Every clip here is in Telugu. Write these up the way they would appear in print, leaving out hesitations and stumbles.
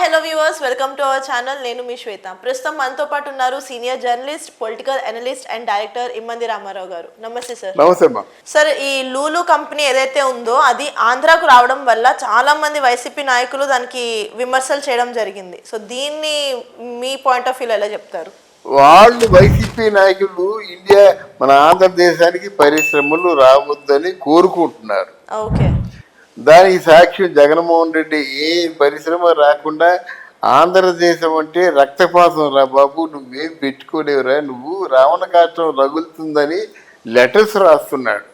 Hello viewers, welcome to our channel. నేను మీ శ్వేత. ప్రస్తుతం మనతో పాటు ఉన్నారు senior journalist, political analyst and director Immandi Ramarao గారు. నమస్తే సార్. నమస్తే. సార్, ఈ లూలు కంపెనీ ఏదైతే ఉందో అది ఆంధ్రాకు రావడం వల్ల చాలా మంది వైసీపీ నాయకులు దానికి విమర్శలు చేయడం జరిగింది. సో దీన్ని మీ పాయింట్ ఆఫ్ వ్యూ ఎలా చెప్తారు? వాళ్ళు వైసీపీ నాయకులు ఇండియా మన ఆంధ్రదేశానికి పరిశ్రమలు రావద్దని కోరుకుంటున్నారు. ఓకే. దానికి సాక్ష్యం జగన్మోహన్ రెడ్డి ఏ పరిశ్రమ రాకుండా ఆంధ్రదేశం అంటే రక్తపాతం రా బాబు, నువ్వేం పెట్టుకోలేవురా, నువ్వు రావణ కాష్టం రగులుతుందని లెటర్స్ రాస్తున్నాడు.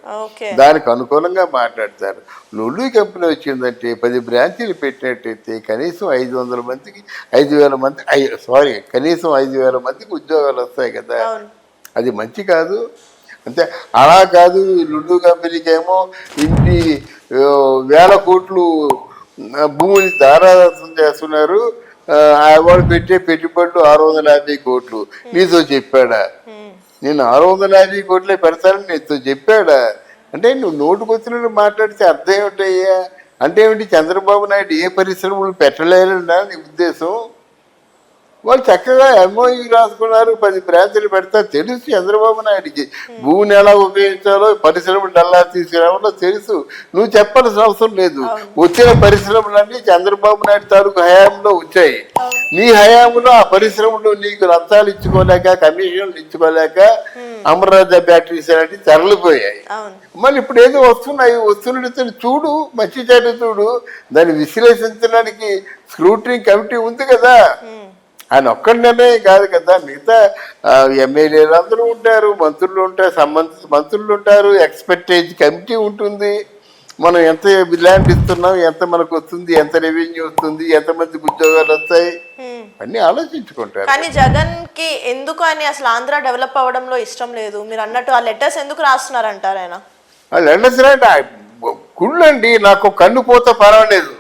దానికి అనుకూలంగా మాట్లాడతారు. లులు కంపెనీ వచ్చిందంటే 10 బ్రాంచీలు పెట్టినట్టయితే కనీసం 500 మందికి 5,000 మంది కనీసం 5,000 మందికి ఉద్యోగాలు వస్తాయి కదా. అది మంచి కాదు. అంతే అలా కాదు, లులు కంపెనీకి ఏమో ఇన్ని వేల కోట్లు భూమిని దారాదత్తం చేస్తున్నారు, వాళ్ళు పెట్టే పెట్టుబడులు 650 కోట్లు. నీతో చెప్పాడా? నేను 650 కోట్లే పెడతానని నీతో చెప్పాడా? అంటే నువ్వు నోటుకొచ్చినట్టు మాట్లాడితే అర్థం ఏమిటయ్యా? అంటే ఏమిటి, చంద్రబాబు నాయుడు ఏ పరిశ్రమలు పెట్టలేరన్నా నీ ఉద్దేశం? వాళ్ళు చక్కగా ఎంఓయూ రాసుకున్నారు, 10 బ్రాంచ్లు పెడతారు. తెలుసు చంద్రబాబు నాయుడికి భూమిని ఎలా ఉపయోగించాలో, పరిశ్రమలు ఎలా తీసుకురావాలో తెలుసు. నువ్వు చెప్పాల్సిన అవసరం లేదు. వచ్చిన పరిశ్రమలన్నీ చంద్రబాబు నాయుడు తాలూకు హయాంలో వచ్చాయి. నీ హయాంలో ఆ పరిశ్రమలు నీకు లంచాలు ఇచ్చుకోలేక, కమిషన్లు ఇచ్చుకోలేక అమరరాజా బ్యాటరీస్ అనేవి తరలిపోయాయి. మళ్ళీ ఇప్పుడు ఏదో వస్తున్నట్టు చూడు, మంచి చెడు చూడు. దాన్ని విశ్లేషించడానికి స్క్రూటినీ కమిటీ ఉంది కదా. ఆయన ఒక్కడి నిర్ణయం కాదు కదా, మిగతా ఎమ్మెల్యేలు అందరూ ఉంటారు, మంత్రులు ఉంటారు, సంబంధిత మంత్రులు ఉంటారు, ఎక్స్పెక్టేజ్ కమిటీ ఉంటుంది. మనం ఎంత ల్యాండ్ ఇస్తున్నాం, ఎంత మనకు వస్తుంది, ఎంత రెవెన్యూ వస్తుంది, ఎంతమందికి ఉద్యోగాలు వస్తాయి, అన్ని ఆలోచించుకుంటారు. కానీ జగన్ కి ఎందుకు అని అసలు ఆంధ్ర డెవలప్ అవ్వడంలో ఇష్టం లేదు. మీరు అన్నట్టు ఆ లెటర్స్ ఎందుకు రాస్తున్నారంటారు ఆయన? ఆ లెటర్స్ కుళ్ళండి, నాకు కన్ను పోతే పర్వాలేదు,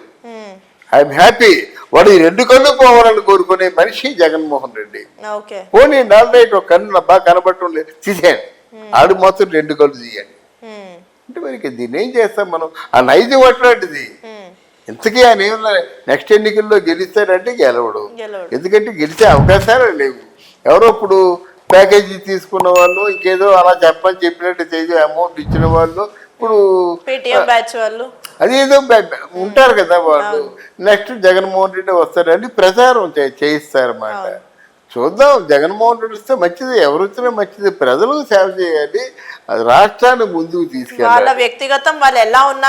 ఐఎమ్ హ్యాపీ. వాడు ఈ 2 కళ్ళు పోవాలని కోరుకునే మనిషి జగన్మోహన్ రెడ్డి. పోనీ నాలుగు ఒక కన్ను బాగా కనబడటం లేదు, తీసేయండి. ఆడు మాత్రం 2 కళ్ళు తీయండి అంటే మరి దీన్ని ఏం చేస్తాం మనం? ఆ నైజం అట్లాంటిది. ఇంతకీ ఆయన ఏమన్నా నెక్స్ట్ ఎన్నికల్లో గెలుస్తాడంటే గెలవడు. ఎందుకంటే గెలిచే అవకాశాలు లేవు. ఎవరో ఇప్పుడు ప్యాకేజీ తీసుకున్న వాళ్ళు, ఇంకేదో అలా చెప్పినట్టు చేసే అమౌంట్ ఇచ్చిన వాళ్ళు ఇప్పుడు అదేదో ఉంటారు కదా వాళ్ళు. నెక్స్ట్ జగన్మోహన్ రెడ్డి వస్తారని ప్రచారం చేయిస్తారన్నమాట. చూద్దాం, జగన్మోహన్ రెడ్డి వస్తే మంచిది, ఎవరు వచ్చినా మంచిది. ప్రజలకు సేవ చేయాలి, అది రాష్ట్రాన్ని ముందుకు తీసుకెళ్ళాలి. వ్యక్తిగతం వాళ్ళు ఎలా ఉన్నా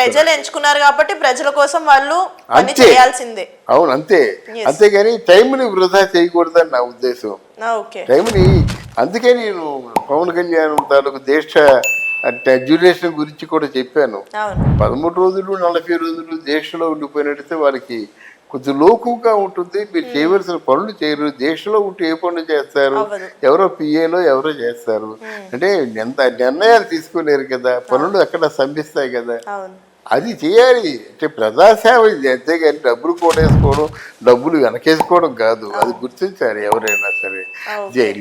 ప్రజలు ఎంచుకున్నారు కాబట్టి ప్రజల కోసం వాళ్ళు చేయాల్సిందే. అవును, అంతే. అంతేగాని టైంని వృధా చేయకూడదని నా ఉద్దేశం. టైంని అందుకే నేను పవన్ కళ్యాణ్ తాలూకు దీక్ష డ్యూరేషన్ గురించి కూడా చెప్పాను. 13 రోజులు 40 రోజులు దీక్షలో ఉండిపోయినట్టయితే వాళ్ళకి కొంచెం లోకుగా ఉంటుంది. మీరు చేయవలసిన పనులు చేయరు. దీక్షలో ఉంటే ఏ పనులు చేస్తారు? ఎవరో పిఏలో ఎవరో చేస్తారు. అంటే ఎంత నిర్ణయాలు తీసుకోలేరు కదా, పనులు ఎక్కడ స్తంభిస్తాయి కదా. అది చేయాలి. అంటే ప్రజాసేవ ఇది, అంతేగాని డబ్బులు కూడేసుకోవడం, డబ్బులు వెనకేసుకోవడం కాదు. అది గుర్తించాలి ఎవరైనా సరే.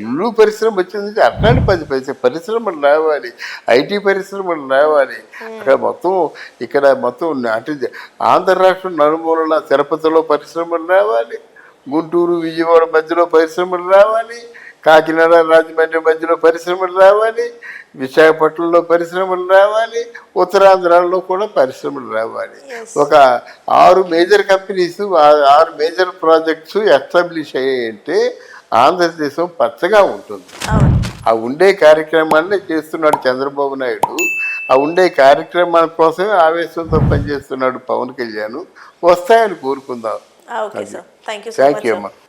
ఇల్లు పరిశ్రమ వచ్చిందంటే అట్లాంటి 10 పరిశ్రమలు రావాలి, ఐటీ పరిశ్రమలు రావాలి. ఇక్కడ మొత్తం అంటే ఆంధ్ర రాష్ట్రం నలుమూలల తిరుపతిలో పరిశ్రమలు రావాలి, గుంటూరు విజయవాడ మధ్యలో పరిశ్రమలు రావాలి, కాకినాడ రాజమండ్రి మధ్యలో పరిశ్రమలు రావాలి, విశాఖపట్నంలో పరిశ్రమలు రావాలి, ఉత్తరాంధ్రలో కూడా పరిశ్రమలు రావాలి. ఒక 6 major companies, 6 major projects establish అయ్యాయంటే ఆంధ్రదేశం పచ్చగా ఉంటుంది. ఆ ఉండే కార్యక్రమాన్ని చేస్తున్నాడు చంద్రబాబు నాయుడు. ఆ ఉండే కార్యక్రమాల కోసమే ఆవేశంతో పనిచేస్తున్నాడు పవన్ కళ్యాణ్. వస్తాయని కోరుకుందాం.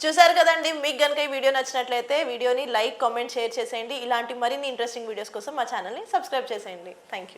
చూసారు కదండి. మీకు కనుక ఈ వీడియో నచ్చినట్లయితే వీడియోని లైక్, కామెంట్, షేర్ చేసేయండి. ఇలాంటి మరిన్ని ఇంట్రెస్టింగ్ వీడియోస్ కోసం మా ఛానల్ని సబ్స్క్రైబ్ చేసేయండి. Thank you.